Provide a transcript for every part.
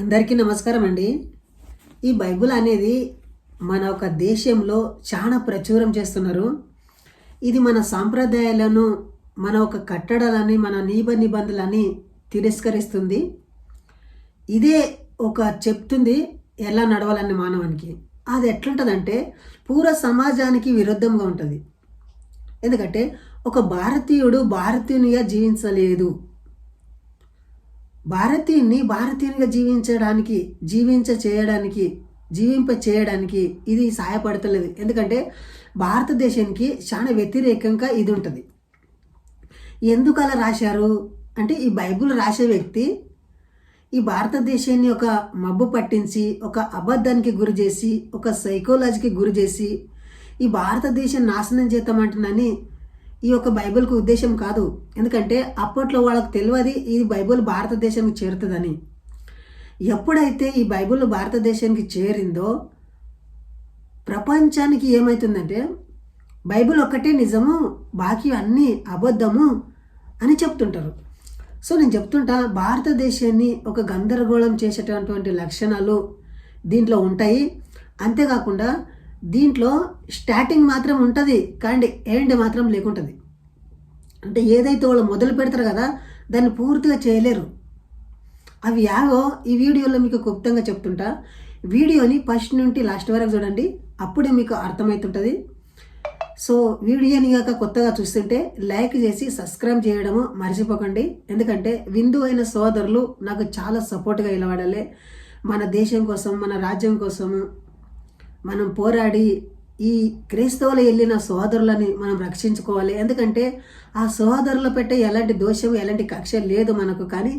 అందరికీ నమస్కారం అండి. ఈ బైబుల్ అనేది మన ఒక దేశంలో చాలా ప్రచురం చేస్తున్నారు. ఇది మన సాంప్రదాయాలను, మన ఒక కట్టడాలని, మన నిబంధనలని తిరస్కరిస్తుంది. ఇదే ఒక చెప్తుంది ఎలా నడవాలని మానవానికి. అది ఎట్లుంటుందంటే పూర్వ సమాజానికి విరుద్ధంగా ఉంటుంది. ఎందుకంటే ఒక భారతీయుడు భారతీయునిగా జీవించలేదు. భారతీయునిగా జీవింప చేయడానికి ఇది సహాయపడతలేదు. ఎందుకంటే భారతదేశానికి చాలా వ్యతిరేకంగా ఇది ఉంటుంది. ఎందుకు అలా రాశారు అంటే, ఈ బైబుల్ రాసే వ్యక్తి ఈ భారతదేశాన్ని ఒక మబ్బు పట్టించి, ఒక అబద్ధానికి గురి చేసి, ఒక సైకాలజీకి గురి చేసి ఈ భారతదేశం నాశనం చేద్దామంటున్నాని ఈ యొక్క బైబిల్కి ఉద్దేశం కాదు. ఎందుకంటే అప్పట్లో వాళ్ళకు తెలియదు ఈ బైబిల్ భారతదేశానికి చేరుతుందని. ఎప్పుడైతే ఈ బైబిల్ భారతదేశానికి చేరిందో ప్రపంచానికి ఏమవుతుందంటే బైబిల్ ఒక్కటే నిజము, బాకీ అన్నీ అబద్ధము అని చెప్తుంటారు. సో నేను చెప్తుంటా, భారతదేశాన్ని ఒక గందరగోళం చేసేటటువంటి లక్షణాలు దీంట్లో ఉంటాయి. అంతేకాకుండా దీంట్లో స్టార్టింగ్ మాత్రం ఉంటుంది, కానీ ఎండ్ మాత్రం లేకుంటుంది. అంటే ఏదైతే వాళ్ళు మొదలు పెడతారు కదా దాన్ని పూర్తిగా చేయలేరు. అవి యావో ఈ వీడియోలో మీకు క్లుప్తంగా చెప్తుంటా. వీడియోని ఫస్ట్ నుండి లాస్ట్ వరకు చూడండి, అప్పుడే మీకు అర్థమవుతుంటుంది. సో వీడియోని కాక కొత్తగా చూస్తుంటే లైక్ చేసి సబ్స్క్రైబ్ చేయడము మర్చిపోకండి. ఎందుకంటే విందు అయిన సోదరులు నాకు చాలా సపోర్ట్గా నిలబడాలి. మన దేశం కోసం, మన రాజ్యం కోసము మనం పోరాడి ఈ క్రైస్తవులు వెళ్ళిన సోదరులని మనం రక్షించుకోవాలి. ఎందుకంటే ఆ సోదరులు పెట్టే ఎలాంటి దోషం, ఎలాంటి కక్ష లేదు మనకు. కానీ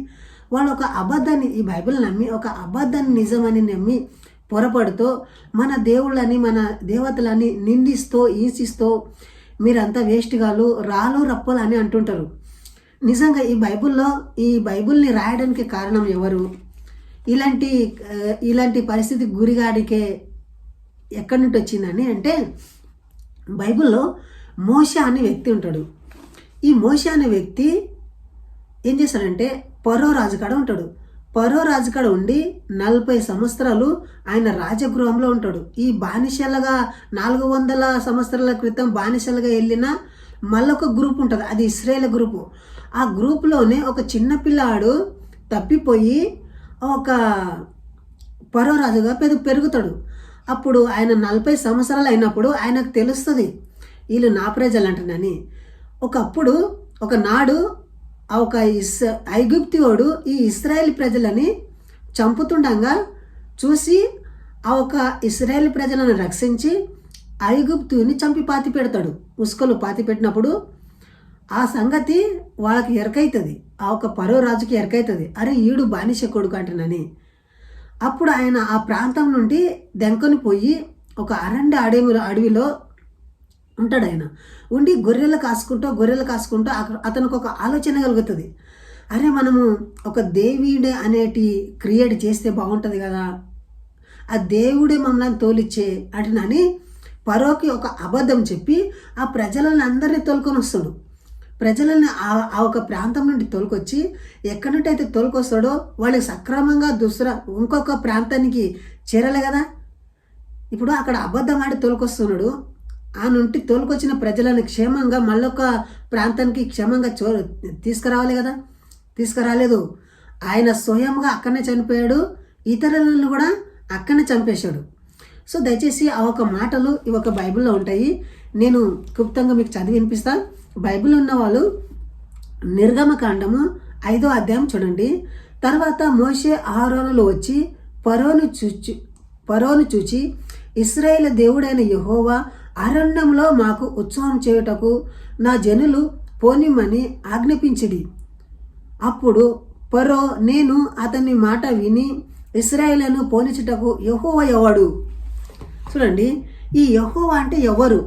వాళ్ళు ఒక అబద్ధాన్ని, ఈ బైబిల్ నమ్మి ఒక అబద్ధాన్ని నిజమని నమ్మి పొరపడుతూ మన దేవుళ్ళని, మన దేవతలని నిందిస్తూ, ఈసిస్తూ మీరంతా వేస్ట్గాలు, రాళ్ళు రప్పలు అని అంటుంటారు. నిజంగా ఈ బైబిల్ని రాయడానికి కారణం ఎవరు? ఇలాంటి పరిస్థితి గురిగాడికే ఎక్కడి నుండి వచ్చిందని అంటే, బైబిల్లో మోషే అనే వ్యక్తి ఉంటాడు. ఈ మోషే అనే వ్యక్తి ఏం చేస్తాడంటే ఫరో రాజుకాడ ఉంటాడు. ఫరో రాజుకాడ ఉండి 40 సంవత్సరాలు ఆయన రాజగృహంలో ఉంటాడు. ఈ బానిసలుగా 400 సంవత్సరాల క్రితం బానిసలుగా వెళ్ళిన మళ్ళొక గ్రూప్ ఉంటుంది, అది ఇశ్రాయేల్ గ్రూపు. ఆ గ్రూప్లోనే ఒక చిన్న పిల్లాడు తప్పిపోయి ఒక ఫరో రాజుగా పెరుగుతాడు. అప్పుడు ఆయన 40 సంవత్సరాలు అయినప్పుడు ఆయనకు తెలుస్తుంది వీళ్ళు నా ప్రజలు అంటున్నాని. ఒకనాడు ఒక ఐగుప్తివాడు ఈ ఇశ్రాయేల్ ప్రజలని చంపుతుండగా చూసి ఆ ఒక ఇశ్రాయేల్ ప్రజలను రక్షించి ఐగుప్తుని చంపి పాతి పెడతాడు. ఉసుకలు పాతి పెట్టినప్పుడు ఆ సంగతి వాళ్ళకి ఎరకైతుంది, ఆ ఒక ఫరో రాజుకి ఎరకైతుంది, అరే ఈడు బానిస కొడుకు అంటున్నాని. అప్పుడు ఆయన ఆ ప్రాంతం నుండి దెంకొని పోయి ఒక అడవిలో ఉంటాడు. ఆయన ఉండి గొర్రెలు కాసుకుంటూ అతనికి ఒక ఆలోచన కలుగుతుంది. అరే మనము ఒక దేవుడే అనేటి క్రియేట్ చేస్తే బాగుంటుంది కదా, ఆ దేవుడే మమ్మల్ని తోలిచ్చే అటునని ఫరోకి ఒక అబద్ధం చెప్పి ఆ ప్రజలను అందరినీ తోలుకొని వస్తాడు. ప్రజలని ఆ ఒక ప్రాంతం నుండి తోలుకొచ్చి ఎక్కడి నుండి అయితే తోలుకొస్తాడో వాళ్ళకి సక్రమంగా ఇంకొక ప్రాంతానికి చేరాలి కదా. ఇప్పుడు అక్కడ అబద్ధం ఆడి తోలుకొస్తున్నాడు. ఆ నుండి తోలుకొచ్చిన ప్రజలను క్షేమంగా మళ్ళొక ప్రాంతానికి క్షేమంగా తీసుకురావాలి కదా. తీసుకురాలేదు, ఆయన స్వయంగా అక్కడనే చనిపోయాడు, ఇతరులను కూడా అక్కడనే చంపేశాడు. సో దయచేసి ఆ ఒక మాటలు ఈ ఒక బైబిల్లో ఉంటాయి, నేను క్లుప్తంగా మీకు చదివి వినిపిస్తా. బైబిల్ ఉన్న వాళ్ళు నిర్గమకాండము 5వ అధ్యాయం చూడండి. తర్వాత మోషే అహరోనులు వచ్చి ఫరోను చూచి ఇశ్రాయేలు దేవుడైన యెహోవా అరణ్యంలో మాకు ఉత్సవం చేయుటకు నా జనులు పోనిమ్మని ఆజ్ఞాపించిడి. అప్పుడు ఫరో నేను అతని మాట విని ఇశ్రాయేలును పోనిచుటకు యెహోవా ఎవడు? చూడండి, ఈ యెహోవా అంటే ఎవరు?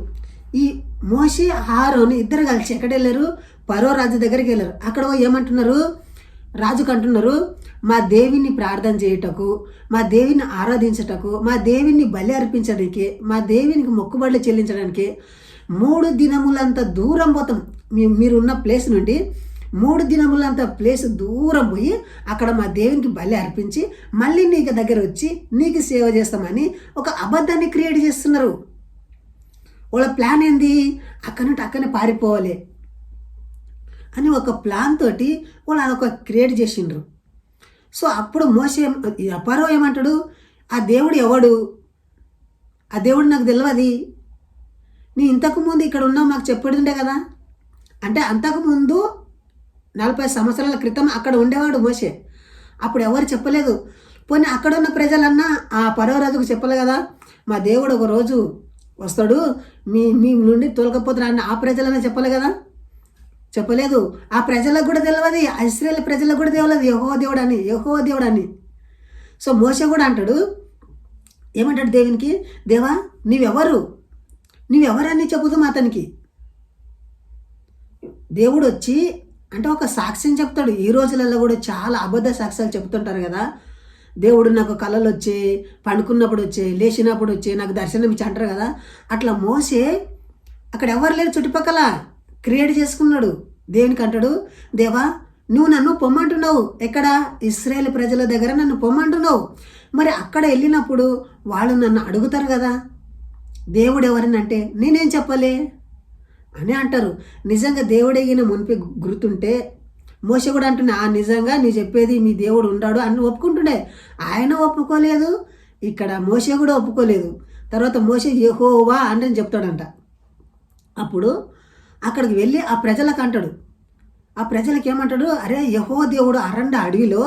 ఈ మోషే అహరోను ఇద్దరు కలిసి ఎక్కడ వెళ్ళారు? ఫరో రాజు దగ్గరికి వెళ్ళారు. అక్కడ ఏమంటున్నారు? రాజుకు అంటున్నారు, మా దేవిని ప్రార్థన చేయుటకు, మా దేవిని ఆరాధించటకు, మా దేవిని బలి అర్పించడానికి, మా దేవినికి మొక్కుబడులు చెల్లించడానికి 3 దినములంత దూరం పోతాం. మీరున్న ప్లేస్ నుండి 3 దినములంత ప్లేస్ దూరం పోయి అక్కడ మా దేవునికి బలి అర్పించి మళ్ళీ నీకు దగ్గర వచ్చి నీకు సేవ చేస్తామని ఒక అబద్ధాన్ని క్రియేట్ చేస్తున్నారు. వాళ్ళ ప్లాన్ ఏంది? అక్కడనే పారిపోవాలి అని ఒక ప్లాన్ తోటి వాళ్ళు అదొక క్రియేట్ చేసిండ్రు. సో అప్పుడు మోసే ఫరో ఏమంటాడు, ఆ దేవుడు ఎవడు? ఆ దేవుడు నాకు తెలియదు, నీ ఇంతకుముందు ఇక్కడ ఉన్నావు మాకు చెప్పడుండే కదా. అంటే అంతకుముందు 40 సంవత్సరాల క్రితం అక్కడ ఉండేవాడు మోసే, అప్పుడు ఎవరు చెప్పలేదు. పోనీ అక్కడ ఉన్న ప్రజలన్నా ఆ ఫరో రాజుకు చెప్పలే కదా, మా దేవుడు ఒక రోజు వస్తాడు మీ నుండి తోలకపోతాడు అని ఆ ప్రజలన్నా చెప్పలే కదా, చెప్పలేదు. ఆ ప్రజలకు కూడా తెలియదు, ఇశ్రాయేలు ప్రజలకు కూడా తెలియదు యెహోవా దేవుడు అని. సో మోసే కూడా అంటాడు, ఏమంటాడు దేవునికి, దేవా నీవెవరని చెబుతాం అతనికి. దేవుడు వచ్చి అంటే ఒక సాక్ష్యం చెప్తాడు. ఈ రోజులలో కూడా చాలా అబద్ధ సాక్ష్యాలు చెప్తుంటారు కదా, దేవుడు నాకు కళలు వచ్చే, పండుకున్నప్పుడు వచ్చే, లేచినప్పుడు వచ్చే, నాకు దర్శనం ఇచ్చి అంటారు కదా. అట్లా మోసే అక్కడ ఎవరు లేరు చుట్టుపక్కల క్రియేట్ చేసుకున్నాడు. దేవునికి అంటాడు, దేవా నువ్వు నన్ను పొమ్మంటున్నావు, ఎక్కడ? ఇశ్రాయేలు ప్రజల దగ్గర నన్ను పొమ్మంటున్నావు. మరి అక్కడ వెళ్ళినప్పుడు వాళ్ళు నన్ను అడుగుతారు కదా, దేవుడు ఎవరని అంటే నేనేం చెప్పలే అని అంటారు. నిజంగా దేవుడు ఎగిన మునిపి గుర్తుంటే మోసే కూడా అంటున్నా, నిజంగా నీ చెప్పేది మీ దేవుడు ఉన్నాడు అని ఒప్పుకుంటుండే. ఆయన ఒప్పుకోలేదు, ఇక్కడ మోసే కూడా ఒప్పుకోలేదు. తర్వాత మోసే యెహోవా అని చెప్తాడంట. అప్పుడు అక్కడికి వెళ్ళి ఆ ప్రజలకు అంటాడు, ఆ ప్రజలకు ఏమంటాడు, అరే యెహోవా దేవుడు అడవిలో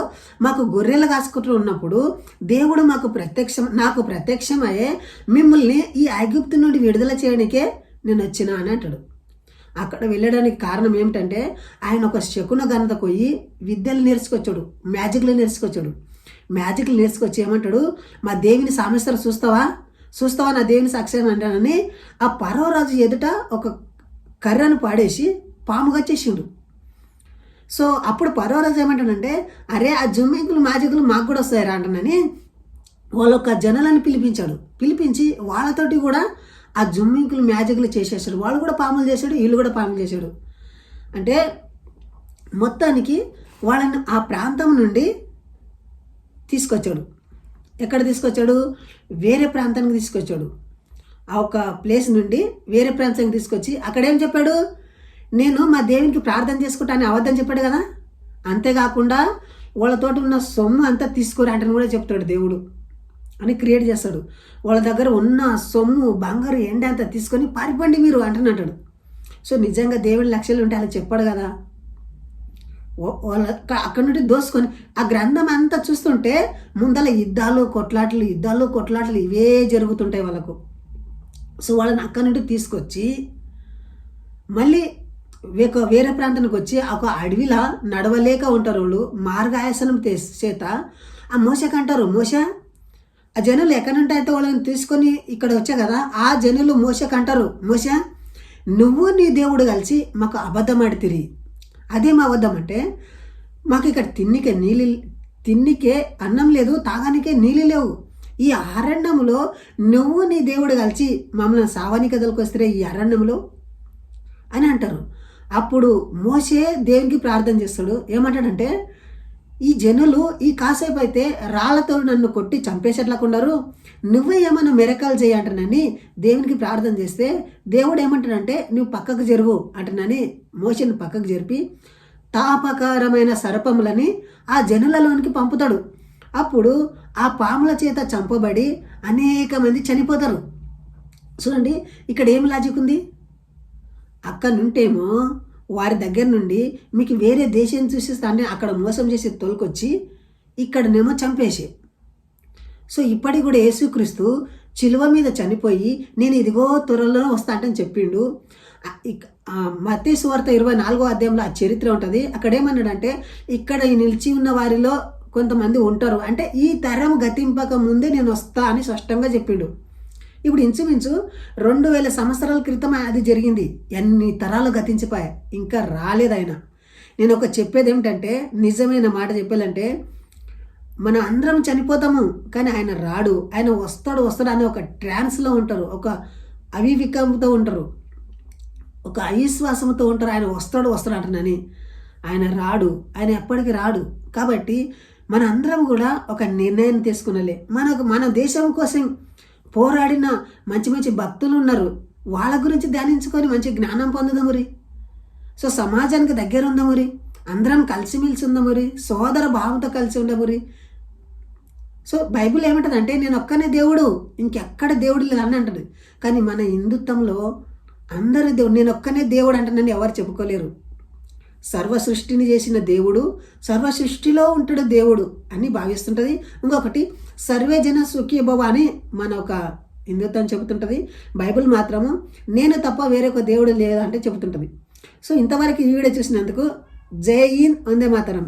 మాకు గొర్రెలు కాసుకుంటూ ఉన్నప్పుడు దేవుడు నాకు ప్రత్యక్షమయ్యే మిమ్మల్ని ఈ ఐగుప్తు నుండి విడుదల చేయడానికే నేను వచ్చినా అని అంటాడు. అక్కడ వెళ్ళడానికి కారణం ఏమిటంటే ఆయన ఒక శకున గణతకు పోయి విద్యలు నేర్చుకొచ్చాడు, మ్యాజిక్లు నేర్చుకొచ్చి ఏమంటాడు, మా దేవుని సామర్థ్యం చూస్తావా నా దేవుని సాక్ష్యం అంటానని ఆ ఫరో రాజు ఎదుట ఒక కర్రను పాడేసి పాముగా చేసిండు. సో అప్పుడు ఫరో రాజు ఏమంటాడంటే, అరే ఆ జుమ్మికులు మ్యాజిక్లు మాకు కూడా వస్తాయరా అంటానని వాళ్ళొక జనాలను పిలిపించి వాళ్ళతోటి కూడా ఆ జుమ్మికులు మ్యాజిక్లు చేసేసాడు. వాళ్ళు కూడా పాములు చేశాడు, వీళ్ళు కూడా పాములు చేశాడు. అంటే మొత్తానికి వాళ్ళని ఆ ప్రాంతం నుండి తీసుకొచ్చాడు. ఎక్కడ తీసుకొచ్చాడు? వేరే ప్రాంతానికి తీసుకొచ్చాడు. ఆ ఒక ప్లేస్ నుండి వేరే ప్రాంతానికి తీసుకొచ్చి అక్కడేం చెప్పాడు, నేను మా దేవునికి ప్రార్థన చేసుకుంటానని అబద్ధం చెప్పాడు కదా. అంతేకాకుండా వాళ్ళతోటి ఉన్న సొమ్ము అంతా తీసుకోరా అంటని కూడా చెప్తాడు దేవుడు అని క్రియేట్ చేస్తాడు. వాళ్ళ దగ్గర ఉన్న సొమ్ము బంగారు ఎండ అంతా తీసుకొని పారిపోండి మీరు అంటున్నాడు. సో నిజంగా దేవుడి లక్ష్యాలు ఉంటే అలా చెప్పాడు కదా. వాళ్ళ అక్కడ నుండి దోసుకొని ఆ గ్రంథం అంతా చూస్తుంటే ముందల యుద్ధాలు కొట్లాటలు ఇవే జరుగుతుంటాయి వాళ్ళకు. సో వాళ్ళని అక్కడ నుండి తీసుకొచ్చి మళ్ళీ వేరే ప్రాంతానికి వచ్చి ఒక అడవిలా నడవలేక ఉంటారు వాళ్ళు. మార్గాయసనం చేత ఆ మోసకంటారు, మోస ఆ జనులు ఎక్కడి నుండి అయితే వాళ్ళని తీసుకొని ఇక్కడ వచ్చా కదా, ఆ జనులు మోసకంటారు, మోస నువ్వు నీ దేవుడు కలిసి మాకు అబద్ధం ఆడితిరి. అదేం అబద్ధం అంటే మాకు ఇక్కడ తిన్నికే అన్నం లేదు, తాగానికే నీళ్ళు లేవు. ఈ అరణ్యంలో నువ్వు నీ దేవుడు కలిసి మమ్మల్ని సావానికి వస్తే ఈ అరణ్యంలో అని అంటారు. అప్పుడు మోసే దేవునికి ప్రార్థన చేస్తాడు. ఏమంటాడంటే, ఈ జనులు ఈ కాసేపు అయితే రాళ్లతో నన్ను కొట్టి చంపేసేట్లాకున్నారు, నువ్వే ఏమైనా మిరకాలు చేయంటానని దేవునికి ప్రార్థన చేస్తే దేవుడు ఏమంటాడంటే, నువ్వు పక్కకు జరుగు అంటున్నాని మోసేని పక్కకు జరిపి తాపకరమైన సర్పములని ఆ జనులలోనికి పంపుతాడు. అప్పుడు ఆ పాముల చేత చంపబడి అనేక మంది చనిపోతారు. చూడండి ఇక్కడ ఏమి లాజిక్ ఉంది. అక్కడ నుంటేమో వారి దగ్గర నుండి మీకు వేరే దేశం చూసిస్తానే అక్కడ మోసం చేసి తోలుకొచ్చి ఇక్కడనేమో చంపేసి. సో ఇప్పటికి కూడా యేసుక్రీస్తు చిలువ మీద చనిపోయి నేను ఇదిగో త్వరలో వస్తా అంటే చెప్పిండు. మత్తయి సువార్త 24వ అధ్యాయంలో ఆ చరిత్ర ఉంటుంది. అక్కడ ఏమన్నాడంటే, ఇక్కడ నిలిచి ఉన్న వారిలో కొంతమంది ఉంటారు, అంటే ఈ తరం గతింపక ముందే నేను వస్తా అని స్పష్టంగా చెప్పిండు. ఇప్పుడు ఇంచుమించు 2000 సంవత్సరాల క్రితం అది జరిగింది. ఎన్ని తరాలు గతించిపోయాయి, ఇంకా రాలేదు ఆయన. నేను ఒక చెప్పేది ఏమిటంటే, నిజమైన మాట చెప్పాలంటే, మనం అందరం చనిపోతాము కానీ ఆయన రాడు. ఆయన వస్తాడు అని ఒక ట్రాన్స్లో ఉంటారు, ఒక అవివేకంతో ఉంటారు, ఒక అవిశ్వాసంతో ఉంటారు. ఆయన వస్తాడు అంటున్నాని ఆయన రాడు, ఆయన ఎప్పటికీ రాడు. కాబట్టి మన అందరం కూడా ఒక నిర్ణయం తీసుకున్నలే. మన దేశం కోసం పోరాడిన మంచి మంచి భక్తులు ఉన్నారు, వాళ్ళ గురించి ధ్యానించుకొని మంచి జ్ఞానం పొందుదామురి. సో సమాజానికి దగ్గర ఉందామురి, అందరం కలిసిమెలిసి ఉందామురి, సోదర భావంతో కలిసి ఉండమురి. సో బైబిల్ ఏమంటుందంటే నేను ఒక్కనే దేవుడు, ఇంకెక్కడ దేవుడు లేదని అంటది. కానీ మన హిందుత్వంలో అందరు దేవుడు, నేను ఒక్కనే దేవుడు అంటున్నాను ఎవరు చెప్పుకోలేరు. సర్వ సృష్టిని చేసిన దేవుడు, సర్వ సృష్టిలో ఉంటాడు దేవుడు అని భావిస్తుంటుంది. ఇంకొకటి సర్వే జన సుఖీ భవ అని మన ఒక హిందుత్వం చెబుతుంటుంది. బైబిల్ మాత్రము నేను తప్ప వేరే ఒక దేవుడు లేదంటే చెబుతుంటుంది. సో ఇంతవరకు ఈ వీడియో చూసినందుకు జై హింద్, వందే మాతరం.